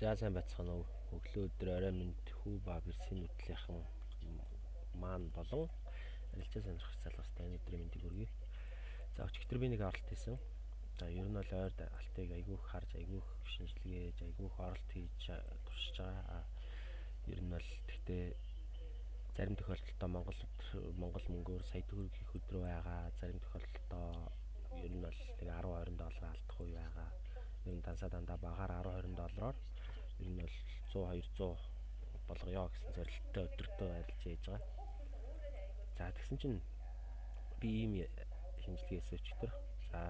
За сайн байцгаана уу. Өглөө өдөр орой минь хүү ба бэрсийн нүдлийнхэн маань болон арилжаа сонирхох залуустай энэ өдрийн мэндийг хүргэе. За өчигдөр би нэг оролт хийсэн. За ер нь бол ойр алтыг айгүйх харж, айгүйх шинжилгээж, айгүйх оролт хийж туршиж байгаа. Ер нь бол тэгтээ зарим тохиолдолд Монгол мөнгөөр сая төгрөг хийх өдрөө байгаа. Зарим тохиолдолд ер нь бол нэг 10-20 доллар алдах үе байгаа. Ер нь дандаа багаар 10-20 доллараар ер нь бол 100-200 болгоё гэсэн зорилттой өдөртөө арилж яаж байгаа. За тэгсэн чинь би ийм шинжилгээ хийсэн өчтөр. За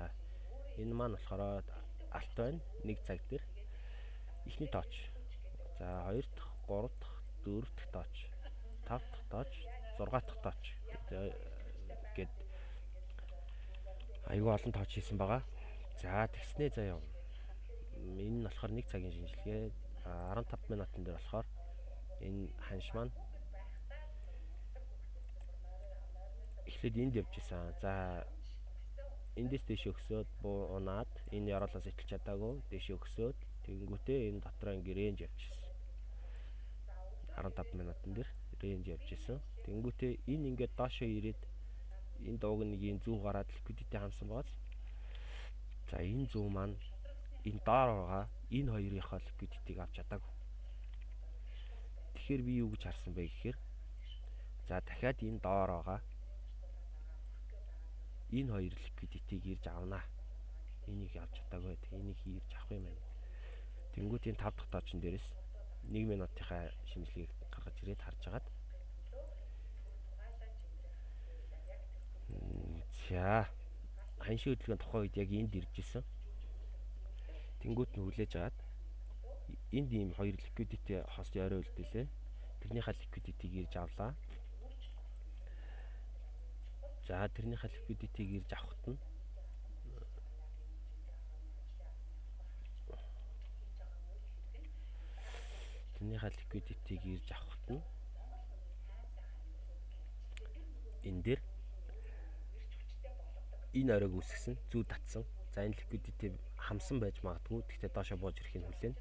энэ маань болохоор алт байна. 1 цаг дээр эхний тооч. За 2 дахь, 3 дахь, 4 дахь тооч, 5 дахь тооч, 6 дахь тооч гэд айгүй олон тооч хийсэн байгаа. За тэгснээ заяа. Энэ нь болохоор 1 цагийн шинжилгээ. 15 минутын дээр болохоор энэ ханш маань эхлээд энд явж исэн. За эндээс дэш өгсөөд унаад энэ яроолоос итэл чадаагүй дэш өгсөөд тэгэнгүүтээ энэ дотроо ингээ рейнж явж исэн. 15 минутын дээр рейнж явж исэн. Тэгэнгүүтээ энэ ингээ доошоо ирээд энэ дууг нэг юм зүү гараад ликвидити хамсан бааз. За энэ зүү маань энэ доор байгаа энэ хоёрынхоо ликвидитиг авч чадаагүй. Тэгэхээр би юу гэж харсан бэ гэхээр за дахиад энэ доор байгаа энэ хоёр ликвидитиг ирж авнаа. Энийг авч чадаагүй. Энийг ирж авах юм байна. Тэнгүүт энэ 5 дахь тоочн дээрээс 1 минутынхаа шинжилгээг гаргаж ирээд харж агаад. За ханшийн хөдөлгөөний тухай үед яг энд ирж исэн. Тэнгүүт нь хүлээж агаад энд ийм хоёр ликвидити хост орой үлдээлээ. Тэрнийхээ ликвидитиг ирж авлаа. За тэрнийхээ ликвидитиг ирж авахт нь энэ дээр энэ оройг үсгсэн, зүү татсан. За энэ ликвидити хамсан байж магадгүй. Тэгтээ доошоо бууж ирэхийг хүлээн.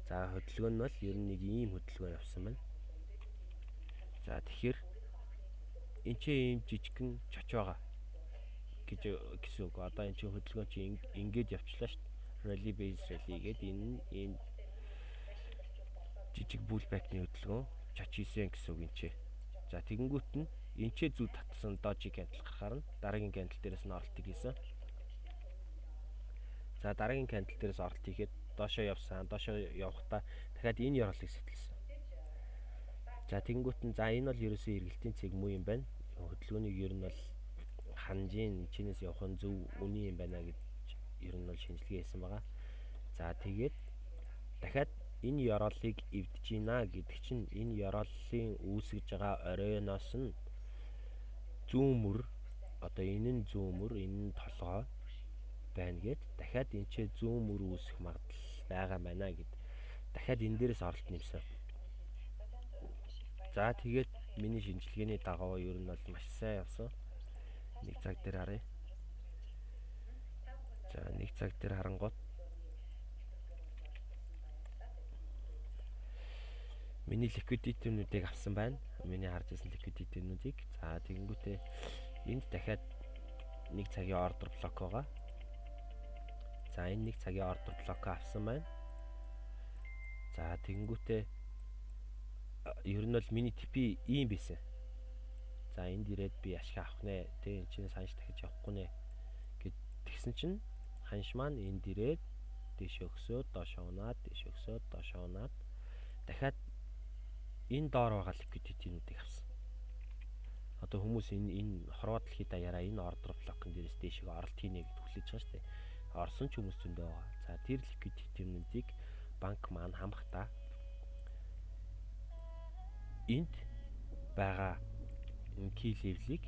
За хөдөлгөөн нь бол ер нь нэг ийм хөдөлгөөн явсан байна. За тэгэхээр энэ чинь ийм жижигхэн чоч байгаа гэсэн үг. Одоо энэ чинь хөдөлгөөн чинь ингээд явчлаа шүү дээ. Rally base rally гэдэг энэ жижиг pullback-ны хөдөлгөөн чоч хийсэн гэсэн үг юм чи. За тэгэнгүүт нь энэ ч зүү татсан дожи кандл гарахаар нь дараагийн кандл дээрээс нь оролт хийсэн. За дараагийн кандл дээрээс оролт хийгээд доошоо явсан. Доошоо явахдаа дахиад энэ яроолыг сэтэлсэн. За тэгэнгүүт нь за энэ бол ерөөсөө эргэлтийн цэг муу юм байна. Хөдөлгөөнийг ер нь бол ханжийн чинээс явах нь зөв үний юм байна гэж ер нь бол шинжилгээ хийсэн байгаа. За тэгээд дахиад энэ яроолыг эвдэж гинэ гэдэг чинь энэ ярооллын үүсгэж байгаа оройноос нь зүүмөр одоо энэ нь зүүмөр энэ нь толгой байна гэд дахиад энэ ч зүүмөр үүсэх магадлал байгаа байна гэд дахиад энэ дээрээс оролт нэмсэн. За тэгээд миний шинжилгээний дагуу ер нь бол маш сайн явсан. 1 цаг дээр харъя. За 1 цаг дээр харангуут миний ликвидитинуудыг авсан байна. Миний харж байсан ликвидитинуудыг. За тэгэнгүүтээ энд дахиад 1 цагийн ордер блок байгаа. За энэ 1 цагийн ордер блокоо авсан байна. За тэгэнгүүтээ ер нь бол миний TP ийм байсан. За энд ирээд би ашиг авах нэ. Тэ энэ чинь санаж дахиж явахгүй нэ гэд тэгсэн чинь ханш маань энд ирээд дэш өгсөөд доошоо унаад дэш өгсөөд доошоо унаад дахиад энэ доор байгаа ликвидитинуудыг авсан. Одоо хүмүүс энэ хорвоо дэлхийд даяараа энэ ордер блокын дээрээс дэшийг оролт хийнэ гэж хүлээж байгаа шүү дээ. Орсон ч хүмүүс зөндөө байгаа. За тэр ликвидитинуудыг банк маань хамахдаа энд байгаа энэ key level-ийг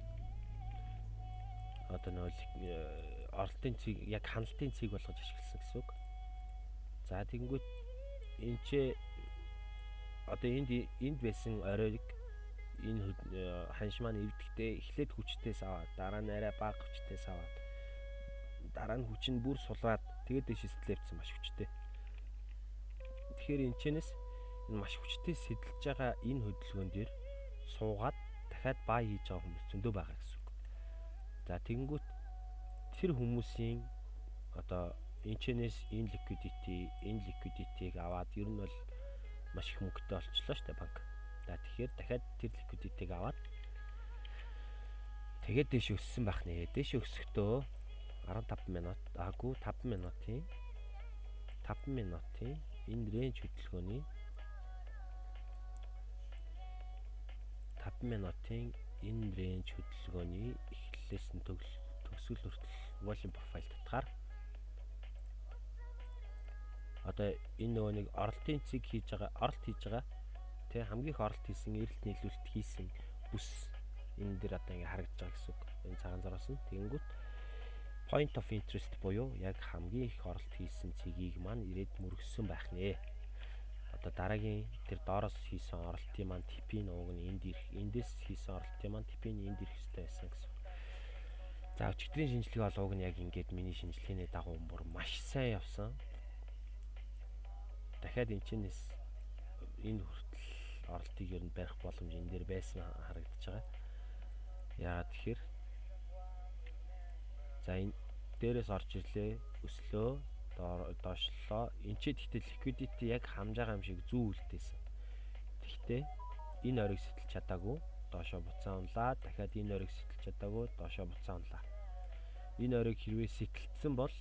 одоо нэг оролтын цэг яг ханалтын цэг болгож ашигласан гэсэн үг. За тэгэнгүүт энэ ч одоо энд байсан оройг энэ ханш маань эвдэхдээ эхлээд хүчтээс аваад дараа нь арай бага хүчтээс аваад дараа нь хүч нь бүр сулаад тэгээд дэш сэлээвцсэн маш хүчтэй. тэгэхээр энэчнээс энэ маш хүчтэй сэтэлж байгаа энэ хөдөлгөөн дээр суугаад дахиад бай хийж байгаа хүмүүс зөндөө байгаа гэсэн үг. За тэгэнгүүт тэр хүмүүсийн одоо энэчнээс энэ liquidity-г аваад ер нь бол маш их мөнгөтэй болчихлоо шүү дээ банк. За тэгэхээр дахиад тэр liquidity-г аваад тэгээд дэш өссөн байх нэ. Дэш өсөхдөө 15 минут 5 минутын энэ рейнж хөдөлгөөний 5 минутын энэ рейнж хөдөлгөөний эхлэлээс нь төгсгөл хүртэл volume profile татгаар одоо энэ нөгөө нэг оролтын цэг хийж байгаа тий хамгийн их оролт хийсэн эрэлт нийлүүлэлт хийсэн бүс энэ дээр одоо ингээ харагдаж байгаа гэсэн үг. Энэ цагаан зураас нь тэгэнгүүт point of interest буюу яг хамгийн их оролт хийсэн цэгийг маань ирээд мөргөссөн байх нэ. Одоо дараагийн тэр доороос хийсэн оролтын маань TP-ийн ууг нь эндээс хийсэн оролтын маань TP-ийн энд ирэх хэрэгтэй байсан гэсэн. За өчигдрийн шинжилгээ бол ууг нь яг ингээд миний шинжилгээний дагуу бүр маш сайн явсан. Дахиад энэчнээс энэ хүртэл оролтыг ер нь барих боломж энэ дээр байсан харагдаж байгаа. Яагаад тэгэхээр за энэ дээрээс орж ирлээ, өслөө, доошлоо. Энд ч гэхдээ liquidity яг хамж байгаа юм шиг зүү үлдээсэн. Гэхдээ энэ оройг сэтэлж чадаагүй, доошоо буцаа унлаа. Дахиад энэ оройг сэтэлж чадаагүй, доошоо буцаа унлаа. Энэ оройг хэрвээ сэтэлсэн бол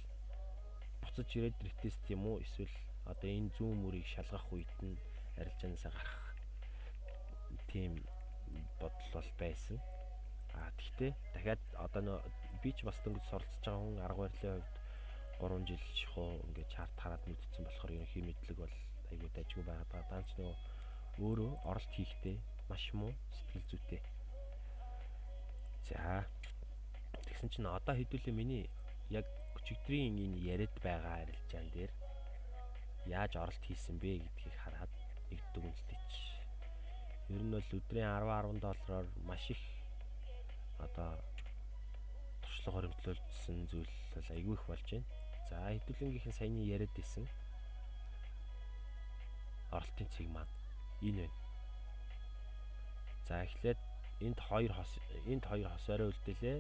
буцаж ирээд retest юм уу? Эсвэл одоо энэ зүүн мөрийг шалгах үед нь арилжаанаасаа гарах тийм бодол бол байсан. Тэгтээ дахиад одоо би ч бас дөнгөж суралцж байгаа хүн арга барилын хувьд 3 жил шихуу ингээд чарт хараад мэдсэн болохоор ерөнхий мэдлэг бол айгүй дайггүй байгаад байгаа. Даанч нөгөө өөрөө оролт хийхдээ маш муу сэтгэл зүйтэй. За тэгсэн чинь одоо хэдүүлээ миний яг өчигдрийн энэ яриад байгаа арилжаан дээр яаж оролт хийсэн бэ гэдгийг хараад нэг дүгнэлтэж. Ер нь бол өдрийн 10-10 доллараар маш их одоо туршлага хөрөнгөлүүлсэн зүйл бол айгүй их болж байна. За хэдүүлэнгийнхэн саяны яриад исэн оролтын цэг маань энэ байна. За эхлээд энд хоёр хос орой үлдээлээ.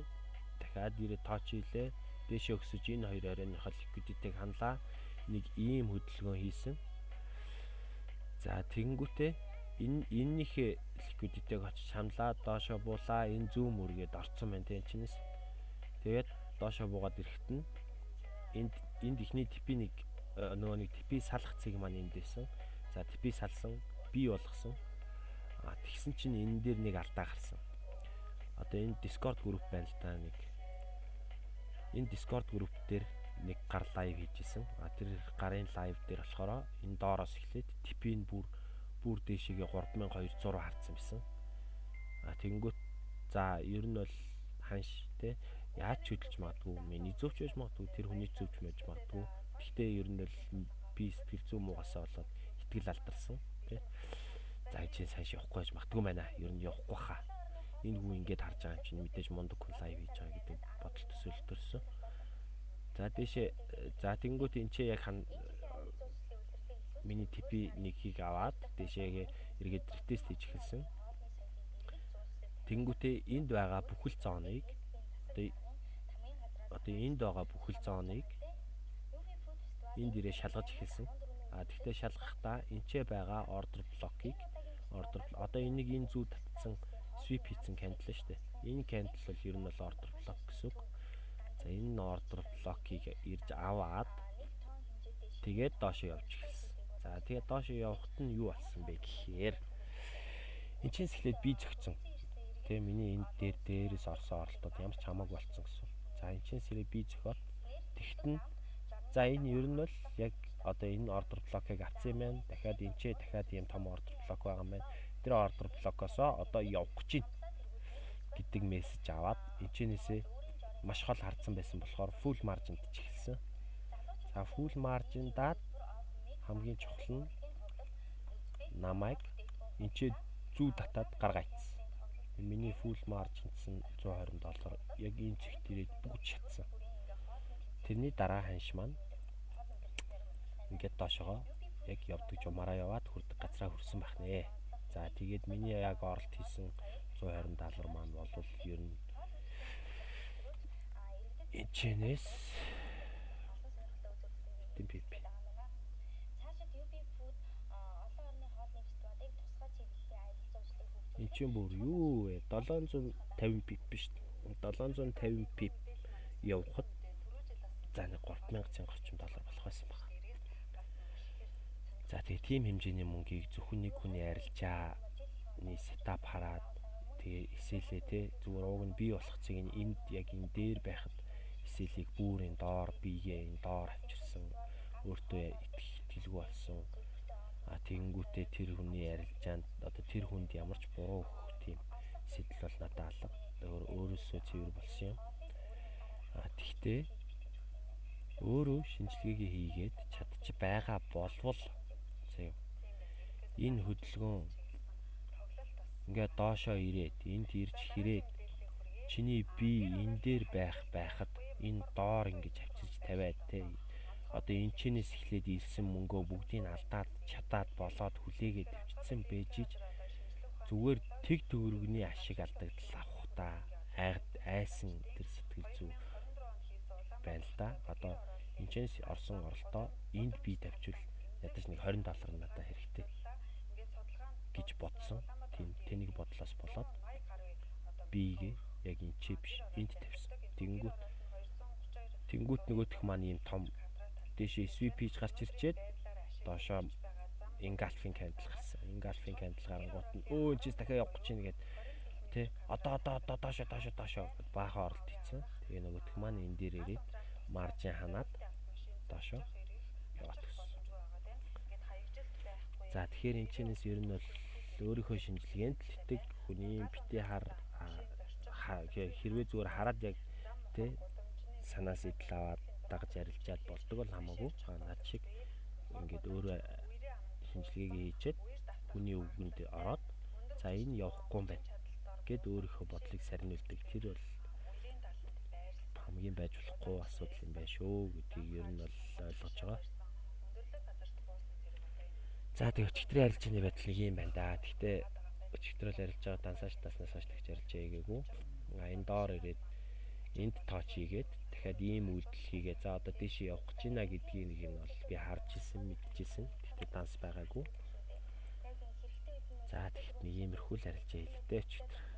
Дахиад ирээд тооч хийлээ. Дээшээ өксөж энэ хоёр оройныхоо liquidity-г ханлаа. Нэг ийм хөдөлгөөн хийсэн. За тэгэнгүүтээ энэнийхээ liquidity-г очиж ханлаа, доошоо буулаа, энэ зүүн мөргээд орцсон байна тийм чинээс. Тэгээд доошоо буугаад ирэхэд нь энд ихний TP-ийг нөгөө нэг TP салах цэг маань энд байсан. За TP салсан, бий болгосон. Тэгсэн чинь энэ дээр нэг алдаа гарсан. Одоо энэ Discord group байна л да нэг. Энэ Discord group дээр нэг гар лайв хийжсэн. Тэр гарын лайв дээр болохоор энэ доороос эхлээд TP-ийн бүр дээшээгээ 3200 харцсан байсан. Тэгэнгүүт за ер нь бол ханш те яаж ч хөдөлж магадгүй, миний зөвч байж магадгүй, тэр хүний зөвч байж магадгүй. Гэхдээ ер нь бол би сэтгэл зүй муугасаа болоод итгэл алдарсан те. За чи сайн явахгүй байж магадгүй байна. Ер нь явахгүй хаа. Энэ хүн ингэж харж байгаа юм чинь мэдээж мундаг хүн лайв хийж байгаа гэдэг бодол төсөөлтөрсөн. За дээшээ за тэнгуут энэ чи яг миний TP нэгийг аваад дээшээгээ эргээд retest хийж эхэлсэн. Тэнгуүтээ энд байгаа бүхэл зооныг одоо энд байгаа бүхэл зооныг энд ирээ шалгаж эхэлсэн. Тэгтээ шалгахдаа энчээ байгаа order block-ыг одоо энийг энэ зүү татсан sweep хийсэн candle шүү дээ. Энэ candle бол ер нь бол order block гэсэн үг. За энэ order block-ыг ирж аваад тэгээд доошоо явж эхэлсэн. За тэгээд доошоо явахт нь юу болсон бэ гэхээр энэ чинь эхлээд би зөгцсөн. Тэгээ миний энэ дээрээс орсон оролтууд ямар ч хамаагүй болцсон гэсэн. За энэ чинь сэрээ би зөхиод тэгтэн за энэ ер нь бол яг одоо энэ order block-ыг авсан юм байна. Дахиад энчээ дахиад ийм том order block байгаа юм байна. Тэр order block-осоо одоо явах гэж байна гэдэг мессеж аваад энчнээсээ маш хол хардсан байсан болохоор full margin-д ч эхэлсэн. За full margin-даад хамгийн чухал нь намайг энчээ зүү татаад гаргайцсан. Миний full margin-сэн $120 яг энэ цэгт ирээд бүгд шатсан. Тэрний дараа ханш маань ингээд доошоо яг явдаг жумаараа яваад хүрдэг газраа хүрсэн байх нэ. За тэгээд миний яг оролт хийсэн $120 маань бол ер нь энэчнээс DPP. Энд чинь бүр юу вэ? 750 пип биш. 750 пип явахад за нэг 3000 орчим доллар болох байсан баг. За тэгээ тийм хэмжээний мөнгийг зөвхөн нэг хүний арилжааны сетап хараад тэгээ эсэлээ те зүгээр ууг нь бий болох цэг нь энд яг энэ дээр байхад эсэлийг бүрийн доор биегээ энэ доор авчирсан өөртөө итгэлгүй болсон. Тэгэнгүүтээ тэр хүний арилжаанд одоо тэр хүнд ямар ч буруу өгөх тийм сэтэл бол надад алга. Өөрөөсөө цэвэр болсон юм. Тэгтээ өөрөө шинжилгээгээ хийгээд чадчих байгаа болвол энэ хөдөлгөөн ингээд доошоо ирээд энд ирж хэрээд чиний бие энэ дээр байхад энэ доор ингэж авчирч тавиад те одоо энэчнээс эхлээд ирсэн мөнгөө бүгдийг алдаад чадаад болоод хүлээгээд тавьчихсан бэжиж зүгээр тэг төгрөгний ашиг алдагдал авах айсан тэр сэтгэл зүй байна л да. Одоо энэчнээс орсон оролтоо энд би тавьчвал ядаж нэг $20 надад хэрэгтэй гэж бодсон. Тийм тэнийг бодлоос болоод биегээ яг энэ биш энд тавьсан. Тэнгүүт нөгөөх маань ийм том дэшээ SVP гарч ирчээд доошоо engulfing candle гарсан. Engulfing candle гарангуут нь энэ чи дахиад явах гэж байна гэд тий одоо доошоо баахан оролт хийсэн. Тэгээ нөгөөх маань энэ дээр ирээд маржин ханаад доошоо яваад гисэн. За тэгэхээр энэ чинээс ер нь бол өөрийнхөө шинжилгээнд л итэг хүний бити хэрвээ зүгээр хараад яг тий санаа сэтэл аваад дагаж арилжаад болдог бол хамаагүй. Наад шиг ингээд өөрөө шинжилгээгээ хийчихэд хүний үгэнд ороод за энэ явахгүй юм байна гэд өөрийнхөө бодлыг сарниулдаг. Тэр бол хамгийн байж болохгүй асуудал юм байна шүү гэдгийг ер нь бол ойлгож байгаа. За тэг өчигдрийн арилжааны байдал нэг юм байна да. Гэхдээ өчигдрөл арилж байгаа дансааш таснаас хойш тэгж арилж гээгүй. Энэ доор ирээд энд тооч хийгээд дахиад ийм үйлдэл хийгээ. За одоо дэшээ явах гэж байна гэдгийг нэг нь бол би харж ирсэн, мэдчихсэн. Гэхдээ данс байгаагүй. За тэгэхэд нэг иймэрхүү л арилжаа хийлээ өчигдөр.